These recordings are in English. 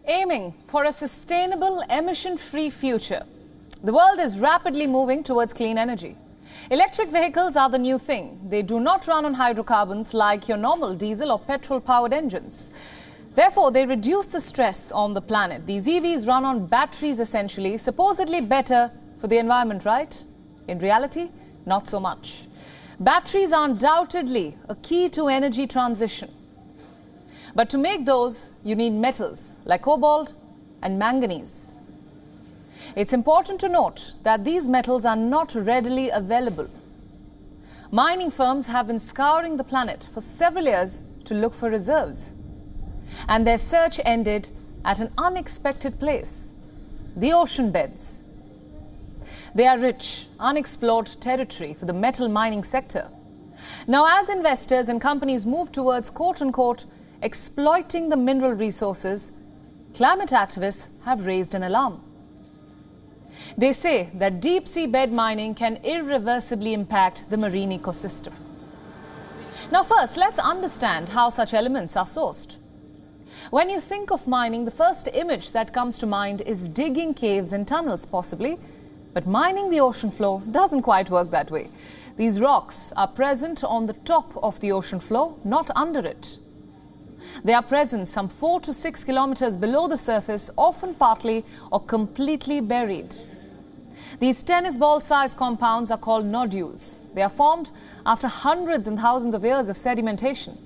Aiming for a sustainable, emission-free future, the world is rapidly moving towards clean energy. Electric vehicles are the new thing. They do not run on hydrocarbons like your normal diesel or petrol-powered engines. Therefore, they reduce the stress on the planet. These EVs run on batteries essentially, supposedly better for the environment, right? In reality, not so much. Batteries are undoubtedly a key to energy transition. But to make those, you need metals like cobalt and manganese. It's important to note that these metals are not readily available. Mining firms have been scouring the planet for several years to look for reserves. And their search ended at an unexpected place, the ocean beds. They are rich, unexplored territory for the metal mining sector. Now, as investors and companies move towards quote-unquote exploiting the mineral resources, climate activists have raised an alarm. They say that deep-sea bed mining can irreversibly impact the marine ecosystem. Now first, let's understand how such elements are sourced. When you think of mining, the first image that comes to mind is digging caves and tunnels, possibly. But mining the ocean floor doesn't quite work that way. These rocks are present on the top of the ocean floor, not under it. They are present some 4 to 6 kilometers below the surface, often partly or completely buried. These tennis ball-sized compounds are called nodules. They are formed after hundreds and thousands of years of sedimentation.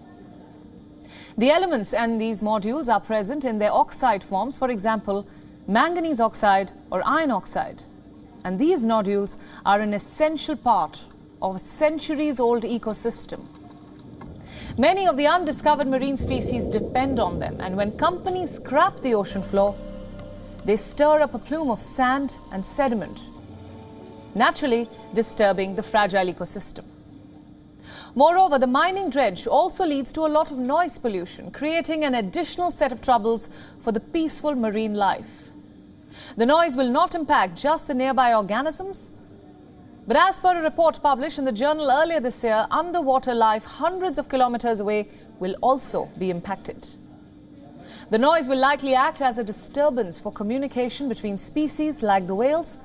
The elements in these nodules are present in their oxide forms, for example, manganese oxide or iron oxide. And these nodules are an essential part of a centuries-old ecosystem. Many of the undiscovered marine species depend on them, and when companies scrap the ocean floor, they stir up a plume of sand and sediment, naturally disturbing the fragile ecosystem. Moreover, the mining dredge also leads to a lot of noise pollution, creating an additional set of troubles for the peaceful marine life. The noise will not impact just the nearby organisms, but as per a report published in the journal earlier this year, underwater life hundreds of kilometers away will also be impacted. The noise will likely act as a disturbance for communication between species like the whales.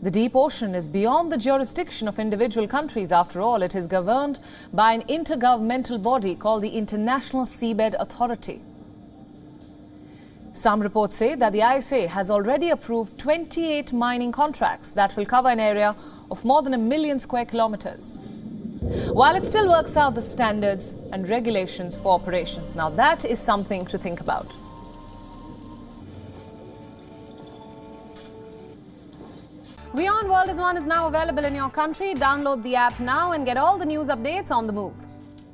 The deep ocean is beyond the jurisdiction of individual countries. After all, it is governed by an intergovernmental body called the International Seabed Authority. Some reports say that the ISA has already approved 28 mining contracts that will cover an area of more than 1 million square kilometers, while it still works out the standards and regulations for operations. Now that is something to think about. WION World is now available in your country. Download the app now and get all the news updates on the move.